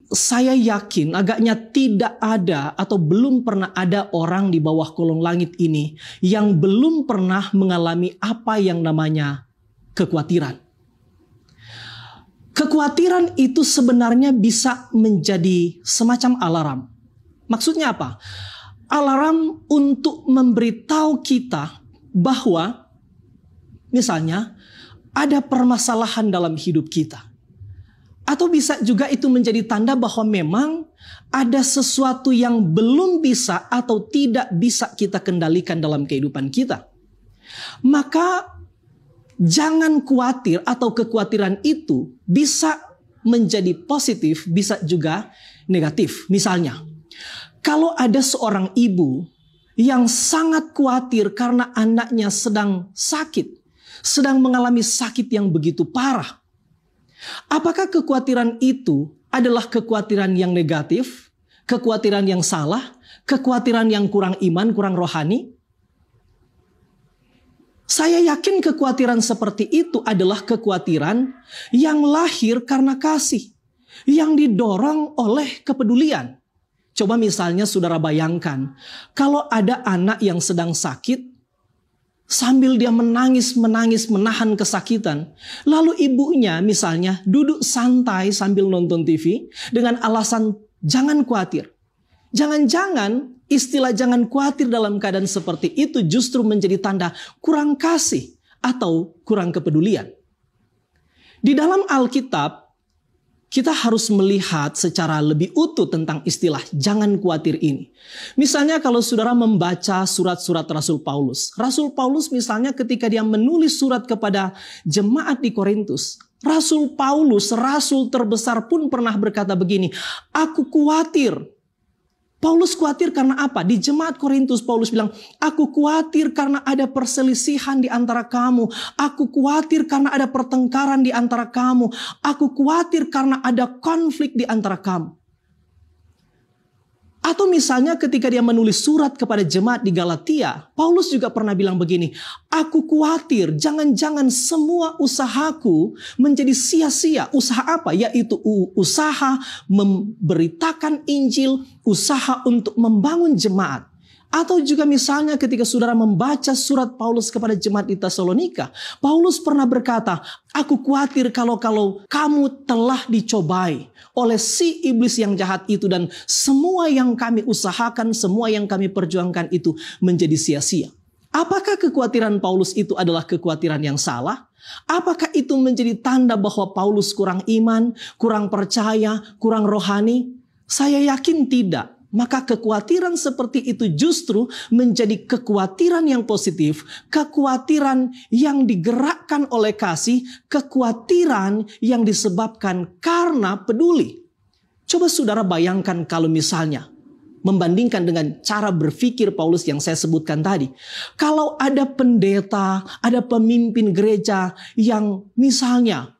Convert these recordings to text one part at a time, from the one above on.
saya yakin agaknya tidak ada atau belum pernah ada orang di bawah kolong langit ini yang belum pernah mengalami apa yang namanya kekhawatiran. Kekhawatiran itu sebenarnya bisa menjadi semacam alarm. Maksudnya apa? Alarm untuk memberitahu kita bahwa misalnya ada permasalahan dalam hidup kita. Atau bisa juga itu menjadi tanda bahwa memang ada sesuatu yang belum bisa atau tidak bisa kita kendalikan dalam kehidupan kita. Maka jangan khawatir atau kekhawatiran itu bisa menjadi positif, bisa juga negatif. Misalnya, kalau ada seorang ibu yang sangat khawatir karena anaknya sedang sakit, sedang mengalami sakit yang begitu parah. Apakah kekhawatiran itu adalah kekhawatiran yang negatif, kekhawatiran yang salah, kekhawatiran yang kurang iman, kurang rohani? Saya yakin kekhawatiran seperti itu adalah kekhawatiran yang lahir karena kasih, yang didorong oleh kepedulian. Coba misalnya saudara bayangkan, kalau ada anak yang sedang sakit, sambil dia menangis menahan kesakitan. Lalu ibunya misalnya duduk santai sambil nonton TV dengan alasan jangan khawatir. Jangan-jangan istilah jangan khawatir dalam keadaan seperti itu justru menjadi tanda kurang kasih atau kurang kepedulian. Di dalam Alkitab, kita harus melihat secara lebih utuh tentang istilah jangan khawatir ini. Misalnya kalau saudara membaca surat-surat Rasul Paulus. Rasul Paulus misalnya ketika dia menulis surat kepada jemaat di Korintus. Rasul Paulus, rasul terbesar pun pernah berkata begini, aku khawatir. Paulus khawatir karena apa? Di jemaat Korintus Paulus bilang, aku khawatir karena ada perselisihan di antara kamu. Aku khawatir karena ada pertengkaran di antara kamu. Aku khawatir karena ada konflik di antara kamu. Atau misalnya ketika dia menulis surat kepada jemaat di Galatia, Paulus juga pernah bilang begini, aku khawatir jangan-jangan semua usahaku menjadi sia-sia. Usaha apa? Yaitu usaha memberitakan Injil, usaha untuk membangun jemaat. Atau juga misalnya ketika saudara membaca surat Paulus kepada jemaat di Tesalonika, Paulus pernah berkata, aku khawatir kalau kamu telah dicobai oleh si iblis yang jahat itu dan semua yang kami usahakan, semua yang kami perjuangkan itu menjadi sia-sia. Apakah kekhawatiran Paulus itu adalah kekhawatiran yang salah? Apakah itu menjadi tanda bahwa Paulus kurang iman, kurang percaya, kurang rohani? Saya yakin tidak. Maka kekhawatiran seperti itu justru menjadi kekhawatiran yang positif, kekhawatiran yang digerakkan oleh kasih, kekhawatiran yang disebabkan karena peduli. Coba saudara bayangkan kalau misalnya membandingkan dengan cara berpikir Paulus yang saya sebutkan tadi. Kalau ada pendeta, ada pemimpin gereja yang misalnya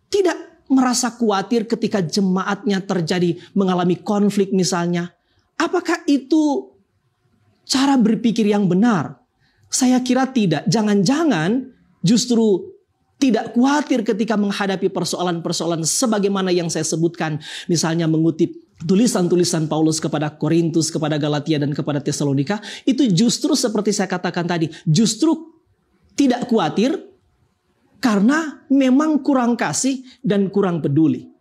tidak merasa khawatir ketika jemaatnya terjadi mengalami konflik misalnya. Apakah itu cara berpikir yang benar? Saya kira tidak. Jangan-jangan justru tidak khawatir ketika menghadapi persoalan-persoalan sebagaimana yang saya sebutkan. Misalnya mengutip tulisan-tulisan Paulus kepada Korintus, kepada Galatia, dan kepada Tesalonika. Itu justru seperti saya katakan tadi. Justru tidak khawatir karena memang kurang kasih dan kurang peduli.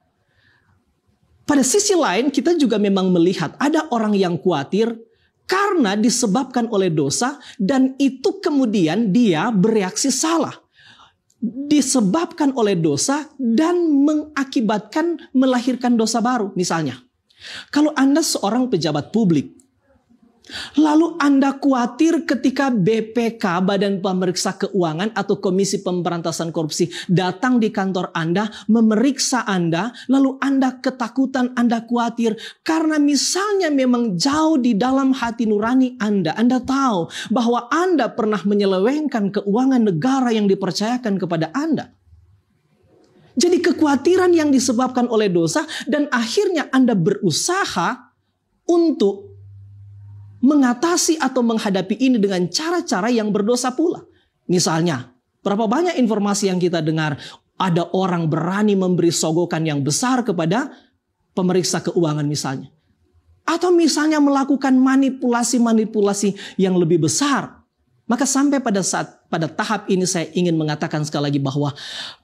Pada sisi lain kita juga memang melihat ada orang yang khawatir karena disebabkan oleh dosa dan itu kemudian dia bereaksi salah. Disebabkan oleh dosa dan mengakibatkan melahirkan dosa baru. Misalnya, kalau Anda seorang pejabat publik, lalu Anda khawatir ketika BPK, Badan Pemeriksa Keuangan atau Komisi Pemberantasan Korupsi datang di kantor Anda, memeriksa Anda, lalu Anda ketakutan, Anda khawatir karena misalnya memang jauh di dalam hati nurani Anda tahu bahwa Anda pernah menyelewengkan keuangan negara yang dipercayakan kepada Anda. Jadi kekhawatiran yang disebabkan oleh dosa dan akhirnya Anda berusaha untuk mengatasi atau menghadapi ini dengan cara-cara yang berdosa pula. Misalnya, berapa banyak informasi yang kita dengar, ada orang berani memberi sogokan yang besar kepada pemeriksa keuangan misalnya. Atau misalnya melakukan manipulasi-manipulasi yang lebih besar. Maka sampai pada tahap ini saya ingin mengatakan sekali lagi bahwa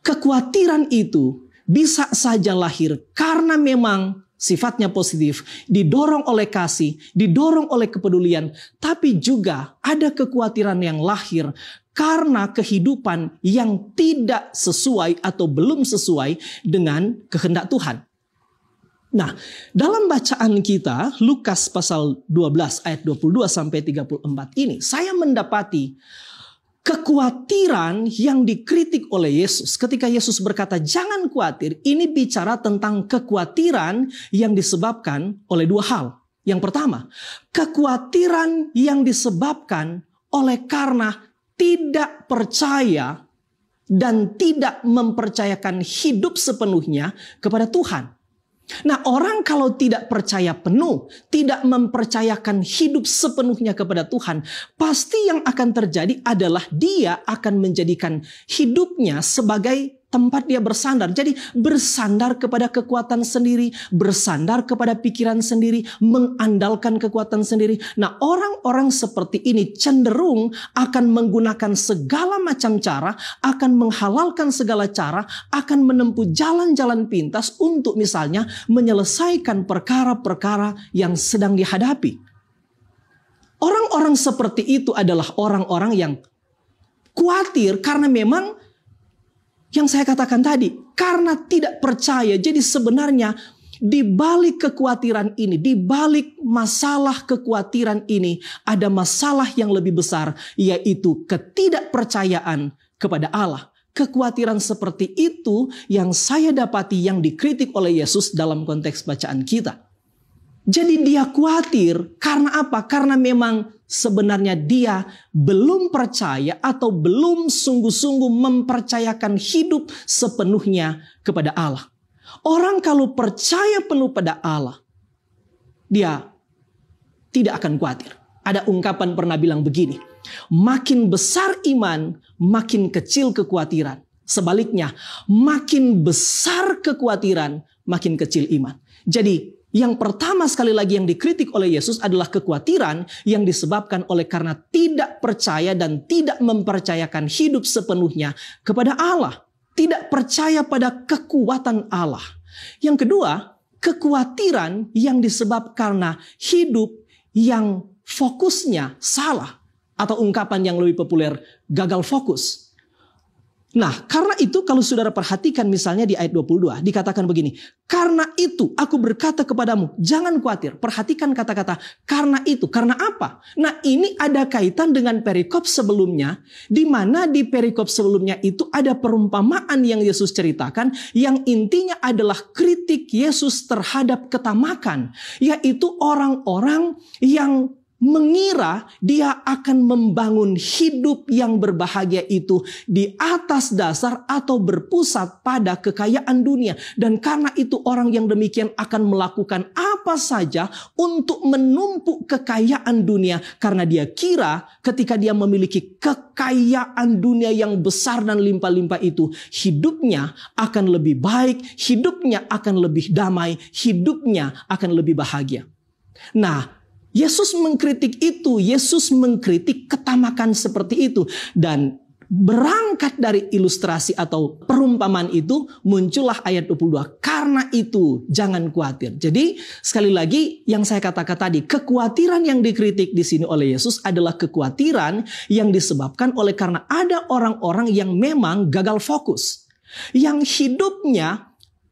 kekhawatiran itu bisa saja lahir karena memang sifatnya positif, didorong oleh kasih, didorong oleh kepedulian, tapi juga ada kekhawatiran yang lahir karena kehidupan yang tidak sesuai atau belum sesuai dengan kehendak Tuhan. Nah, dalam bacaan kita Lukas pasal 12 ayat 22 sampai 34 ini, saya mendapati kekhawatiran yang dikritik oleh Yesus. Ketika Yesus berkata, jangan khawatir, ini bicara tentang kekhawatiran yang disebabkan oleh dua hal. Yang pertama, kekhawatiran yang disebabkan oleh karena tidak percaya dan tidak mempercayakan hidup sepenuhnya kepada Tuhan. Nah, orang kalau tidak percaya penuh, tidak mempercayakan hidup sepenuhnya kepada Tuhan, pasti yang akan terjadi adalah dia akan menjadikan hidupnya sebagai tempat dia bersandar. Jadi bersandar kepada kekuatan sendiri, bersandar kepada pikiran sendiri, mengandalkan kekuatan sendiri. Nah, orang-orang seperti ini cenderung akan menggunakan segala macam cara, akan menghalalkan segala cara, akan menempuh jalan-jalan pintas untuk misalnya menyelesaikan perkara-perkara yang sedang dihadapi. Orang-orang seperti itu adalah orang-orang yang khawatir karena memang yang saya katakan tadi, karena tidak percaya. Jadi sebenarnya di balik kekhawatiran ini, di balik masalah kekhawatiran ini, ada masalah yang lebih besar, yaitu ketidakpercayaan kepada Allah. Kekhawatiran seperti itu yang saya dapati yang dikritik oleh Yesus dalam konteks bacaan kita. Jadi dia khawatir karena apa? Karena memang sebenarnya dia belum percaya atau belum sungguh-sungguh mempercayakan hidup sepenuhnya kepada Allah. Orang kalau percaya penuh pada Allah, dia tidak akan khawatir. Ada ungkapan pernah bilang begini, makin besar iman, makin kecil kekhawatiran. Sebaliknya, makin besar kekhawatiran, makin kecil iman. Jadi, yang pertama sekali lagi yang dikritik oleh Yesus adalah kekhawatiran yang disebabkan oleh karena tidak percaya dan tidak mempercayakan hidup sepenuhnya kepada Allah. Tidak percaya pada kekuatan Allah. Yang kedua, kekhawatiran yang disebabkan karena hidup yang fokusnya salah. Atau ungkapan yang lebih populer, gagal fokus. Nah, karena itu kalau saudara perhatikan misalnya di ayat 22, dikatakan begini, karena itu aku berkata kepadamu, jangan khawatir. Perhatikan kata-kata, karena itu, karena apa? Nah, ini ada kaitan dengan perikop sebelumnya, di mana di perikop sebelumnya itu ada perumpamaan yang Yesus ceritakan, yang intinya adalah kritik Yesus terhadap ketamakan, yaitu orang-orang yang mengira dia akan membangun hidup yang berbahagia itu di atas dasar atau berpusat pada kekayaan dunia. Dan karena itu orang yang demikian akan melakukan apa saja untuk menumpuk kekayaan dunia. Karena dia kira ketika dia memiliki kekayaan dunia yang besar dan limpah-limpah itu, hidupnya akan lebih baik, hidupnya akan lebih damai, hidupnya akan lebih bahagia. Nah, Yesus mengkritik itu, Yesus mengkritik ketamakan seperti itu. Dan berangkat dari ilustrasi atau perumpamaan itu, muncullah ayat 22. Karena itu, jangan khawatir. Jadi, sekali lagi yang saya katakan tadi, kekhawatiran yang dikritik di sini oleh Yesus adalah kekhawatiran yang disebabkan oleh karena ada orang-orang yang memang gagal fokus. Yang hidupnya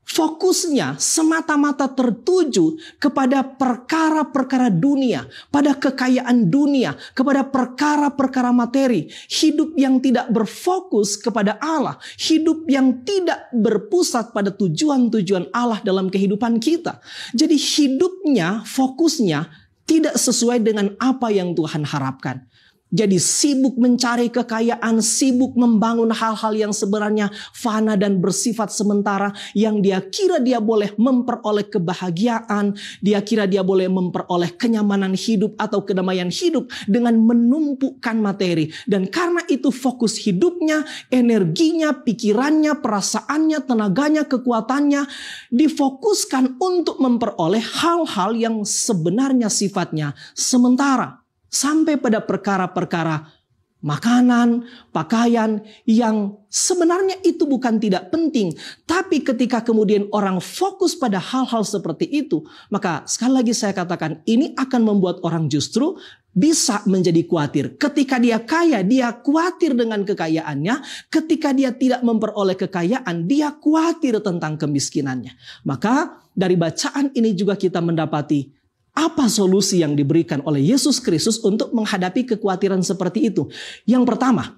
fokusnya semata-mata tertuju kepada perkara-perkara dunia, pada kekayaan dunia, kepada perkara-perkara materi. Hidup yang tidak berfokus kepada Allah, hidup yang tidak berpusat pada tujuan-tujuan Allah dalam kehidupan kita. Jadi hidupnya, fokusnya tidak sesuai dengan apa yang Tuhan harapkan. Jadi sibuk mencari kekayaan, sibuk membangun hal-hal yang sebenarnya fana dan bersifat sementara, yang dia kira dia boleh memperoleh kebahagiaan, dia kira dia boleh memperoleh kenyamanan hidup atau kedamaian hidup dengan menumpukkan materi. Dan karena itu fokus hidupnya, energinya, pikirannya, perasaannya, tenaganya, kekuatannya difokuskan untuk memperoleh hal-hal yang sebenarnya sifatnya sementara. Sampai pada perkara-perkara makanan, pakaian yang sebenarnya itu bukan tidak penting. Tapi ketika kemudian orang fokus pada hal-hal seperti itu, maka sekali lagi saya katakan ini akan membuat orang justru bisa menjadi khawatir. Ketika dia kaya, dia khawatir dengan kekayaannya. Ketika dia tidak memperoleh kekayaan, dia khawatir tentang kemiskinannya. Maka dari bacaan ini juga kita mendapati apa solusi yang diberikan oleh Yesus Kristus untuk menghadapi kekhawatiran seperti itu? Yang pertama,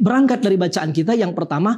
berangkat dari bacaan kita, yang pertama,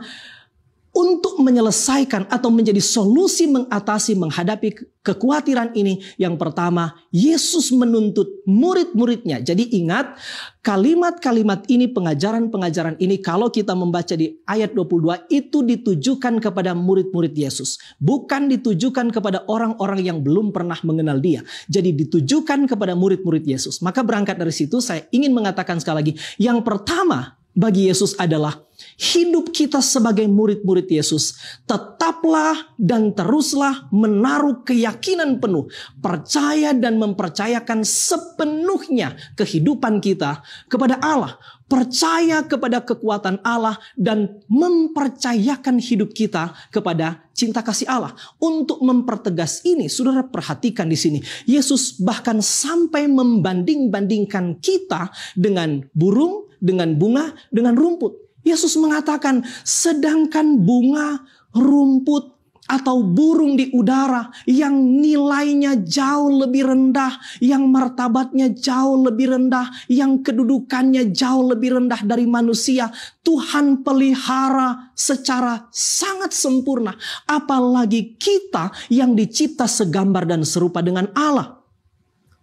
untuk menyelesaikan atau menjadi solusi mengatasi menghadapi kekhawatiran ini, yang pertama, Yesus menuntut murid-muridnya. Jadi ingat, kalimat-kalimat ini, pengajaran-pengajaran ini, kalau kita membaca di ayat 22, itu ditujukan kepada murid-murid Yesus. Bukan ditujukan kepada orang-orang yang belum pernah mengenal dia. Jadi ditujukan kepada murid-murid Yesus. Maka berangkat dari situ, saya ingin mengatakan sekali lagi, yang pertama bagi Yesus adalah hidup kita sebagai murid-murid Yesus. Tetaplah dan teruslah menaruh keyakinan penuh, percaya dan mempercayakan sepenuhnya kehidupan kita kepada Allah. Percaya kepada kekuatan Allah dan mempercayakan hidup kita kepada cinta kasih Allah. Untuk mempertegas ini, saudara perhatikan di sini. Yesus bahkan sampai membanding-bandingkan kita dengan burung, dengan bunga, dengan rumput. Yesus mengatakan, sedangkan bunga, rumput, atau burung di udara yang nilainya jauh lebih rendah, yang martabatnya jauh lebih rendah, yang kedudukannya jauh lebih rendah dari manusia, Tuhan pelihara secara sangat sempurna. Apalagi kita yang dicipta segambar dan serupa dengan Allah.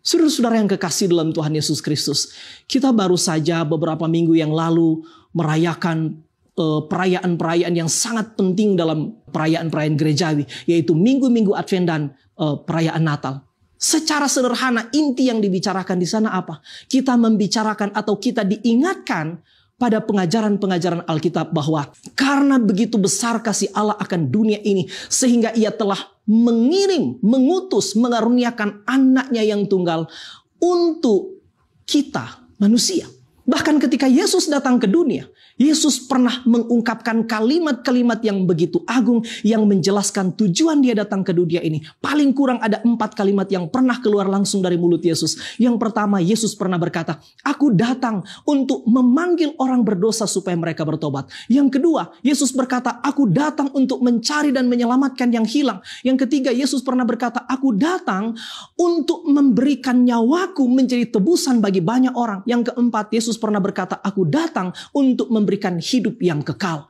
Saudara-saudara yang kekasih dalam Tuhan Yesus Kristus, kita baru saja beberapa minggu yang lalu merayakan perayaan-perayaan yang sangat penting dalam perayaan-perayaan gerejawi, yaitu minggu-minggu Advent dan perayaan Natal. Secara sederhana, inti yang dibicarakan di sana apa? Kita membicarakan atau kita diingatkan pada pengajaran-pengajaran Alkitab bahwa karena begitu besar kasih Allah akan dunia ini, sehingga ia telah mengirim, mengutus, mengaruniakan anaknya yang tunggal untuk kita manusia. Bahkan ketika Yesus datang ke dunia, Yesus pernah mengungkapkan kalimat-kalimat yang begitu agung yang menjelaskan tujuan dia datang ke dunia ini. Paling kurang ada 4 kalimat yang pernah keluar langsung dari mulut Yesus. Yang pertama, Yesus pernah berkata, "Aku datang untuk memanggil orang berdosa supaya mereka bertobat." Yang kedua, Yesus berkata, "Aku datang untuk mencari dan menyelamatkan yang hilang." Yang ketiga, Yesus pernah berkata, "Aku datang untuk memberikan nyawaku menjadi tebusan bagi banyak orang." Yang keempat, Yesus pernah berkata, "Aku datang untuk memberikan hidup yang kekal."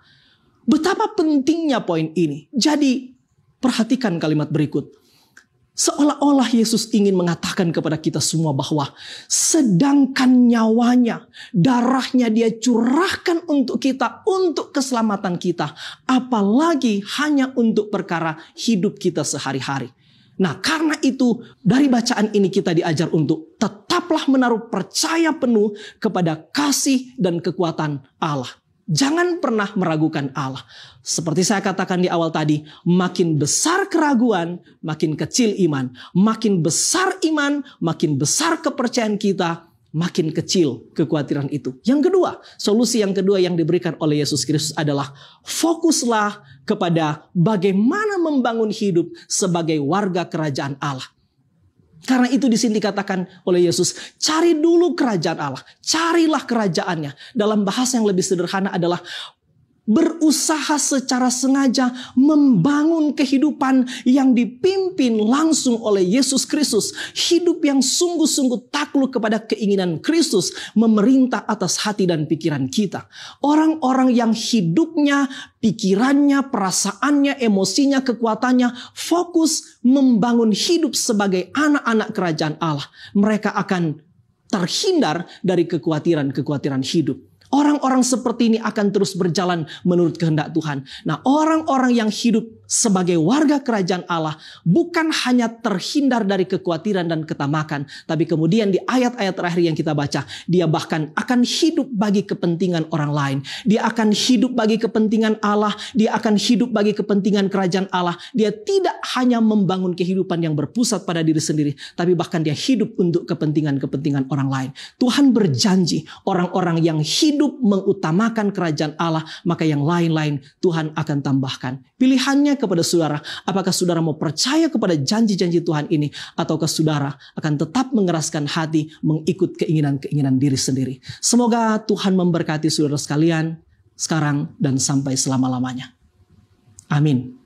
Betapa pentingnya poin ini. Jadi perhatikan kalimat berikut. Seolah-olah Yesus ingin mengatakan kepada kita semua bahwa sedangkan nyawanya, darahnya dia curahkan untuk kita, untuk keselamatan kita. Apalagi hanya untuk perkara hidup kita sehari-hari. Nah, karena itu dari bacaan ini kita diajar untuk tetaplah menaruh percaya penuh kepada kasih dan kekuatan Allah. Jangan pernah meragukan Allah. Seperti saya katakan di awal tadi, makin besar keraguan, makin kecil iman. Makin besar iman, makin besar kepercayaan kita, makin kecil kekhawatiran itu. Yang kedua, solusi yang kedua yang diberikan oleh Yesus Kristus adalah fokuslah kepada bagaimana membangun hidup sebagai warga kerajaan Allah. Karena itu di sini dikatakan oleh Yesus, cari dulu kerajaan Allah, carilah kerajaannya. Dalam bahasa yang lebih sederhana adalah berusaha secara sengaja membangun kehidupan yang dipimpin langsung oleh Yesus Kristus. Hidup yang sungguh-sungguh takluk kepada keinginan Kristus memerintah atas hati dan pikiran kita. Orang-orang yang hidupnya, pikirannya, perasaannya, emosinya, kekuatannya fokus membangun hidup sebagai anak-anak kerajaan Allah. Mereka akan terhindar dari kekhawatiran-kekhawatiran hidup. Orang-orang seperti ini akan terus berjalan menurut kehendak Tuhan. Nah, orang-orang yang hidup sebagai warga kerajaan Allah bukan hanya terhindar dari kekhawatiran dan ketamakan, tapi kemudian di ayat-ayat terakhir yang kita baca, dia bahkan akan hidup bagi kepentingan orang lain. Dia akan hidup bagi kepentingan Allah, dia akan hidup bagi kepentingan kerajaan Allah. Dia tidak hanya membangun kehidupan yang berpusat pada diri sendiri, tapi bahkan dia hidup untuk kepentingan-kepentingan orang lain. Tuhan berjanji, orang-orang yang hidup mengutamakan kerajaan Allah, maka yang lain-lain Tuhan akan tambahkan. Pilihannya kepada saudara, apakah saudara mau percaya kepada janji-janji Tuhan ini, ataukah saudara akan tetap mengeraskan hati mengikut keinginan-keinginan diri sendiri. Semoga Tuhan memberkati saudara sekalian sekarang dan sampai selama-lamanya. Amin.